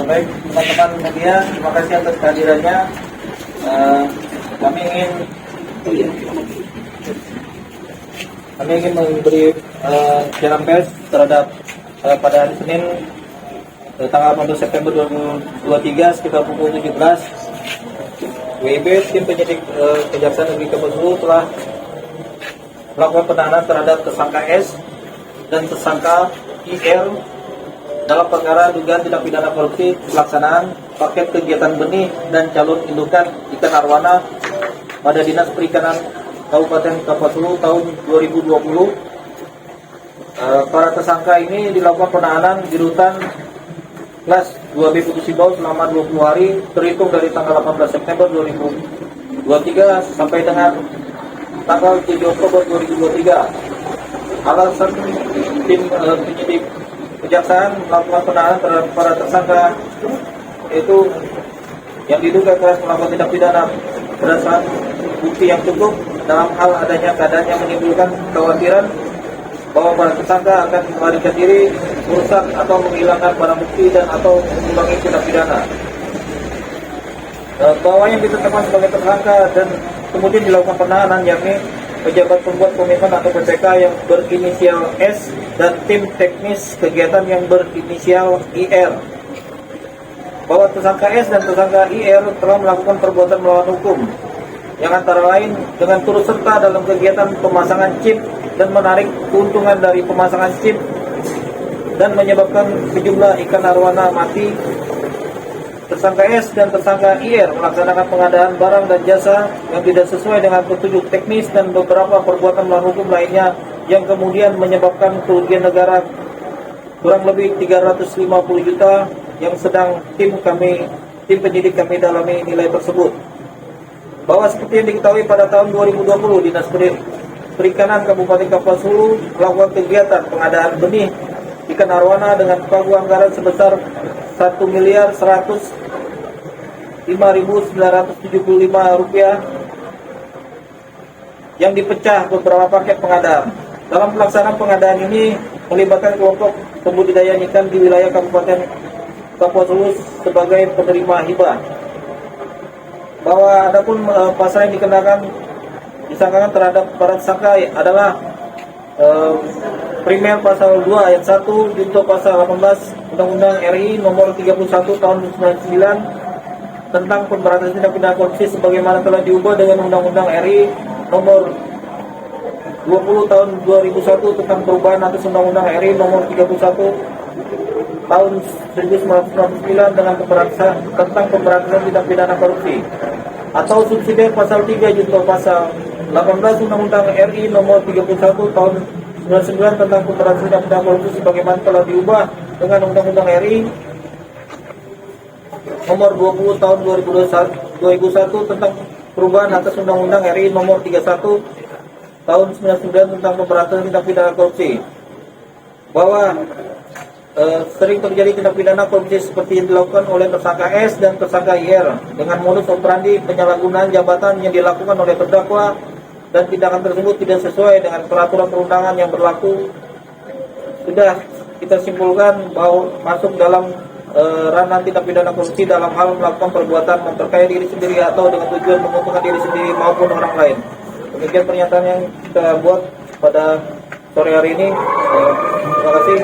Baik teman-teman media, terima kasih atas kehadirannya. Kami ingin memberi siaran pers terhadap pada hari Senin tanggal 18 September 2023 sekitar pukul 17 WIB tim penyidik Kejaksaan Negeri Kapuas Hulu telah melakukan penahanan terhadap tersangka S dan tersangka IR dalam perkara dugaan tindak pidana korupsi pelaksanaan paket kegiatan benih dan calon indukan ikan arwana pada Dinas Perikanan Kabupaten Kapuas Hulu tahun 2020. Para tersangka ini dilakukan penahanan di rutan kelas 2B Putus Sibau selama 20 hari terhitung dari tanggal 18 September 2023 sampai dengan tanggal 7 Oktober 2023. Alasan tim penyidik Kejaksaan melakukan penahanan terhadap para tersangka yaitu yang diduga telah melakukan tindak pidana berdasarkan bukti yang cukup dalam hal adanya keadaan yang menimbulkan kekhawatiran bahwa para tersangka akan melarikan diri, merusak atau menghilangkan barang bukti dan atau mengulangi tindak pidana. Bahwa yang ditetapkan sebagai tersangka dan kemudian dilakukan penahanan yakni pejabat pembuat komitmen atau PPK yang berinisial S dan tim teknis kegiatan yang berinisial IR. Bahwa tersangka S dan tersangka IR telah melakukan perbuatan melawan hukum yang antara lain dengan turut serta dalam kegiatan pemasangan chip dan menarik keuntungan dari pemasangan chip dan menyebabkan sejumlah ikan arwana mati. Tersangka S dan tersangka IR melaksanakan pengadaan barang dan jasa yang tidak sesuai dengan petunjuk teknis dan beberapa perbuatan melawan hukum lainnya yang kemudian menyebabkan kerugian negara kurang lebih 350 juta yang sedang tim penyidik kami dalami nilai tersebut. Bahwa seperti yang diketahui pada tahun 2020 Dinas Perikanan Kabupaten Kapuas Hulu melakukan kegiatan pengadaan benih ikan arwana dengan pagu anggaran sebesar 1.105.975 rupiah yang dipecah beberapa paket pengadaan. Dalam pelaksanaan pengadaan ini melibatkan kelompok pembudidaya ikan di wilayah Kabupaten Kapuas Hulu sebagai penerima hibah. Bahwa adapun pasal yang disangkakan terhadap para tersangka adalah Primer pasal 2 ayat 1 junto pasal 18 Undang-Undang RI nomor 31 tahun 99 tentang pemberantasan tindak pidana korupsi sebagaimana telah diubah dengan Undang-Undang RI nomor 20 tahun 2001 tentang perubahan atas Undang-Undang RI nomor 31 tahun 1999 dengan tentang pemberantasan tindak pidana korupsi atau subsidiar pasal 3 junto pasal 18 Undang-Undang RI nomor 31 tahun 99 tentang pemberantasan tindak pidana korupsi sebagaimana telah diubah dengan Undang-Undang RI nomor 20 tahun 2001 tentang perubahan atas Undang-Undang RI nomor 31 tahun 99 tentang pemberantasan tindak pidana korupsi. Bahwa sering terjadi tindak pidana korupsi seperti yang dilakukan oleh tersangka S dan tersangka IR dengan modus operandi penyalahgunaan jabatan yang dilakukan oleh terdakwa dan tindakan tersebut tidak sesuai dengan peraturan perundangan yang berlaku. Sudah kita simpulkan bahwa masuk dalam ranah tindak pidana korupsi dalam hal melakukan perbuatan memperkaya diri sendiri atau dengan tujuan menguntungkan diri sendiri maupun orang lain. Demikian pernyataan yang kita buat pada sore hari ini. Terima kasih.